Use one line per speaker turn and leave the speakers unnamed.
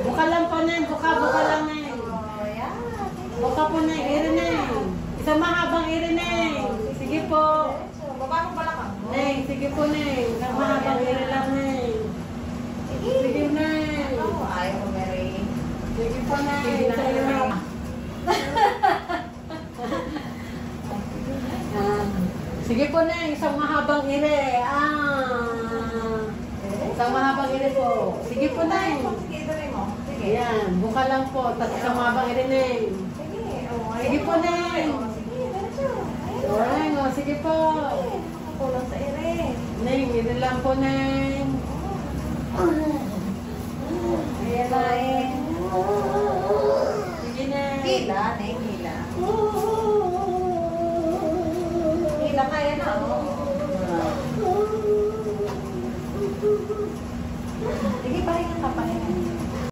Buka lang po, Neng. Buka lang, Neng.
Oh, yan.
Buka po, Neng. Iri, Neng. Isang mahabang iri, Neng. Sige po.
Baba mo pala ka.
Neng, sige po, Neng. Isang mahabang iri lang, Neng. Sige, Neng.
Oh, ayaw mo, Mary.
Sige po, Neng. Sige, Neng. Sige po, Neng. Isang mahabang iri. Isang mahabang iri po. Sige po, Neng.
Sige, tuloy mo. Sige.
Ayan, buka lang po. Tapos isang mahabang iri, Neng.
Sige. Oh,
Sige po, Neng.
Sige, diretso.
Neng, o, sige po.
Kulang sa ere.
Neng, iri lang po, Neng.
Ayan na eh.
Sige, Neng.
Hila, Neng, hila. Hila kaya na, oh. Sige, pahinga ka pa.